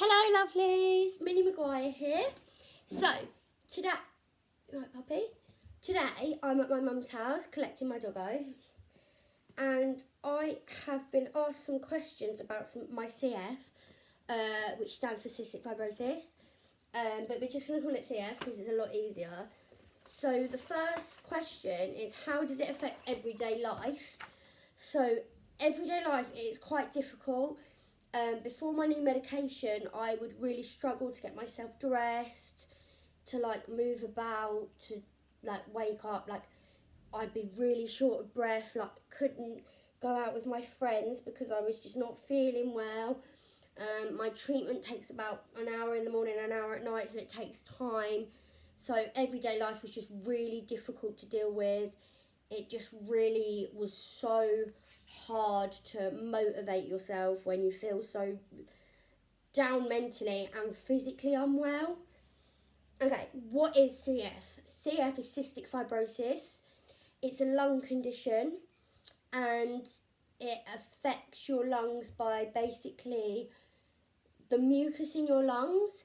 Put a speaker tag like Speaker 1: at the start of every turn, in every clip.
Speaker 1: Hello lovelies, Minnie Maguire here. So, today, right puppy? Today I'm at my mum's house collecting my doggo and I have been asked some questions about my CF, which stands for cystic fibrosis, but we're just going to call it CF because it's a lot easier. So the first question is, how does it affect everyday life? So everyday life is quite difficult. Before my new medication, I would really struggle to get myself dressed, to like move about, to like wake up. Like I'd be really short of breath, like couldn't go out with my friends because I was just not feeling well. My treatment takes about an hour in the morning, an hour at night, so it takes time. So everyday life was just really difficult to deal with. It just really was so hard to motivate yourself when you feel so down mentally and physically unwell. Okay, what is CF? CF is cystic fibrosis. It's a lung condition and it affects your lungs by basically the mucus in your lungs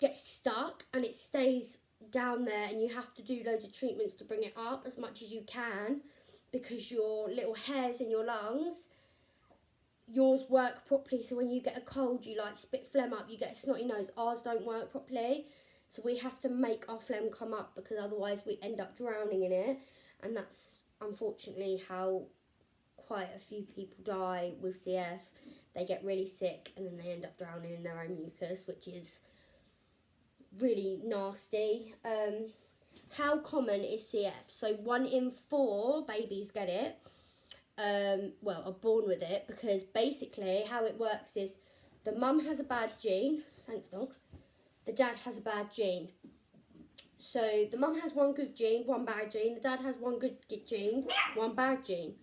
Speaker 1: gets stuck and it stays down there, and you have to do loads of treatments to bring it up as much as you can because your little hairs in your lungs, yours work properly, so when you get a cold you like spit phlegm up, you get a snotty nose. Ours don't work properly, so we have to make our phlegm come up because otherwise we end up drowning in it, and that's unfortunately how quite a few people die with CF. They get really sick and then they end up drowning in their own mucus, which is really nasty. How common is CF? So 1 in 4 babies get it, well, are born with it, because basically how it works is the mum has a bad gene, thanks dog, the dad has a bad gene. So the mum has one good gene, one bad gene, the dad has one good gene, one bad gene.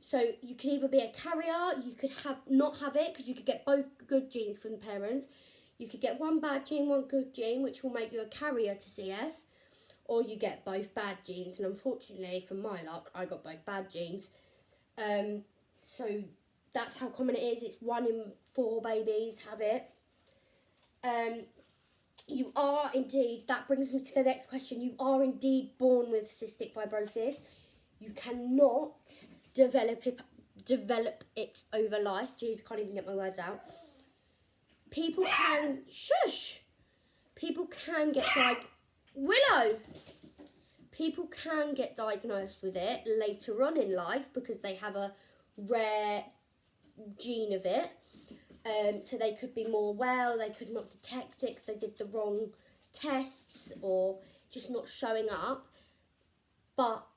Speaker 1: So you could either be a carrier, you could not have it because you could get both good genes from the parents. You could get one bad gene, one good gene, which will make you a carrier to CF, or you get both bad genes. And unfortunately, for my luck, I got both bad genes. So that's how common it is. It's 1 in 4 babies have it. You are indeed, that brings me to the next question, you are indeed born with cystic fibrosis. You cannot develop it over life. Jeez, I can't even get my words out. People can, people can get People can get diagnosed with it later on in life because they have a rare gene of it. So they could be more well, they could not detect it because they did the wrong tests or just not showing up. But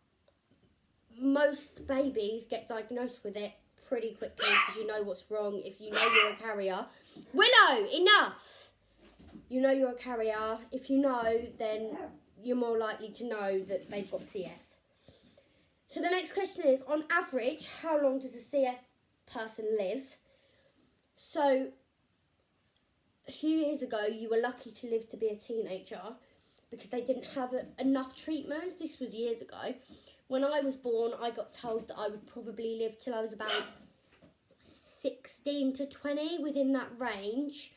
Speaker 1: most babies get diagnosed with it pretty quickly because you know what's wrong. If you know you're a carrier, Willow, enough! You know you're a carrier. If you know, then you're more likely to know that they've got CF. So the next question is, on average, how long does a CF person live? So a few years ago, you were lucky to live to be a teenager because they didn't have enough treatments. This was years ago. When I was born, I got told that I would probably live till I was about 16 to 20, within that range.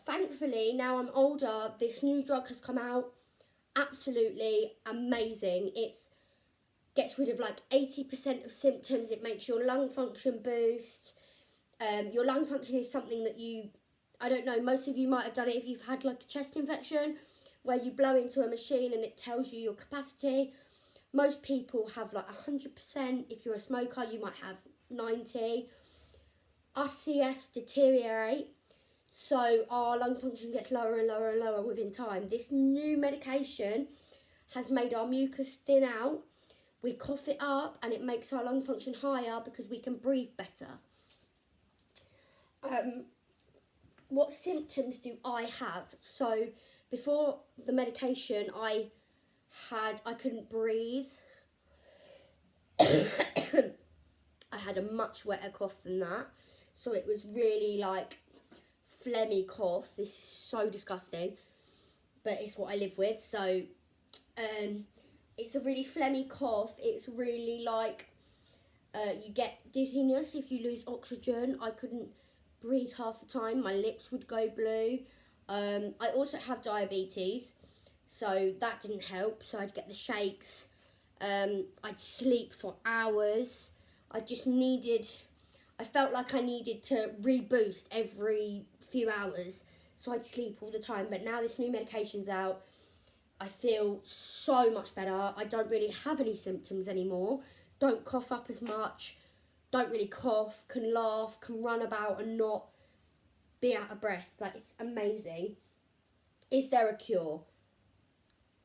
Speaker 1: Thankfully, now I'm older, this new drug has come out, absolutely amazing. It gets rid of like 80% of symptoms. It makes your lung function boost. Your lung function is something that I don't know, most of you might have done it if you've had like a chest infection, where you blow into a machine and it tells you your capacity. Most people have like 100%. If you're a smoker, you might have 90. Us CFs deteriorate, so our lung function gets lower and lower and lower within time. This new medication has made our mucus thin out. We cough it up and it makes our lung function higher because we can breathe better. What symptoms do I have? So before the medication, I couldn't breathe. I had a much wetter cough than that. So it was really like phlegmy cough. This is so disgusting, but it's what I live with. So it's a really phlegmy cough. It's really like you get dizziness if you lose oxygen. I couldn't breathe half the time. My lips would go blue. I also have diabetes, so that didn't help. So I'd get the shakes. I'd sleep for hours. I felt like I needed to reboost every few hours. So I'd sleep all the time. But now this new medication's out, I feel so much better. I don't really have any symptoms anymore. Don't cough up as much. Don't really cough. Can laugh. Can run about and not be out of breath. Like, it's amazing. Is there a cure?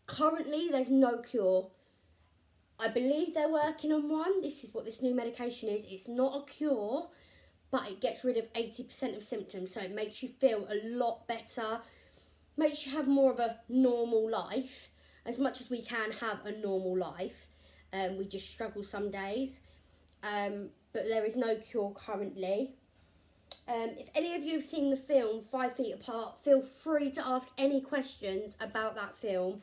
Speaker 1: Currently, there's no cure. I believe they're working on one. This is what this new medication is. It's not a cure, but it gets rid of 80% of symptoms. So it makes you feel a lot better. Makes you have more of a normal life. As much as we can have a normal life. We just struggle some days. But there is no cure currently. If any of you have seen the film 5 Feet Apart, feel free to ask any questions about that film.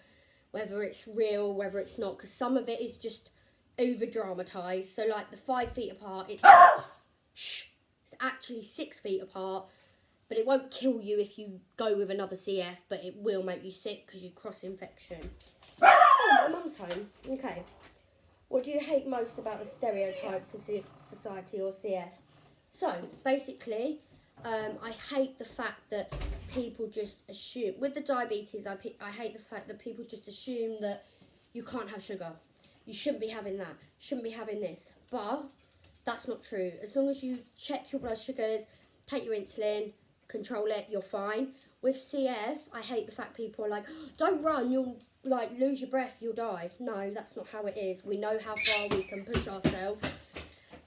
Speaker 1: Whether it's real, whether it's not, because some of it is just over dramatised. So like the 5 feet apart, it's actually 6 feet apart, but it won't kill you if you go with another CF, but it will make you sick because you cross infection. Oh, my mum's home. Okay. What do you hate most about the stereotypes of society or CF? So basically, I hate the fact that people just assume, with the diabetes, I hate the fact that people just assume that you can't have sugar. You shouldn't be having that. Shouldn't be having this. But that's not true. As long as you check your blood sugars, take your insulin, control it, you're fine. With CF, I hate the fact people are like, don't run, you'll like lose your breath, you'll die. No, that's not how it is. We know how far we can push ourselves,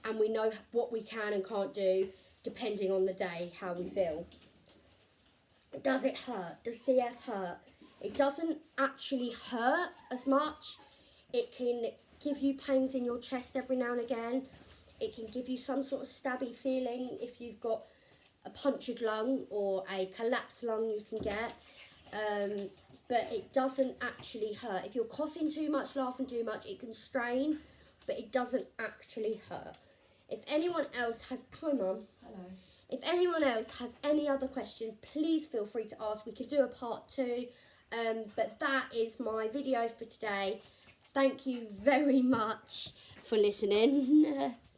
Speaker 1: and we know what we can and can't do depending on the day, how we feel. Does it hurt? Does CF hurt? It doesn't actually hurt as much. It can give you pains in your chest every now and again. It can give you some sort of stabby feeling if you've got a punctured lung or a collapsed lung you can get. But it doesn't actually hurt. If you're coughing too much, laughing too much, it can strain, but it doesn't actually hurt. If anyone else has... Hi, Mum.
Speaker 2: Hello.
Speaker 1: If anyone else has any other questions, please feel free to ask. We could do a part 2. But that is my video for today. Thank you very much for listening.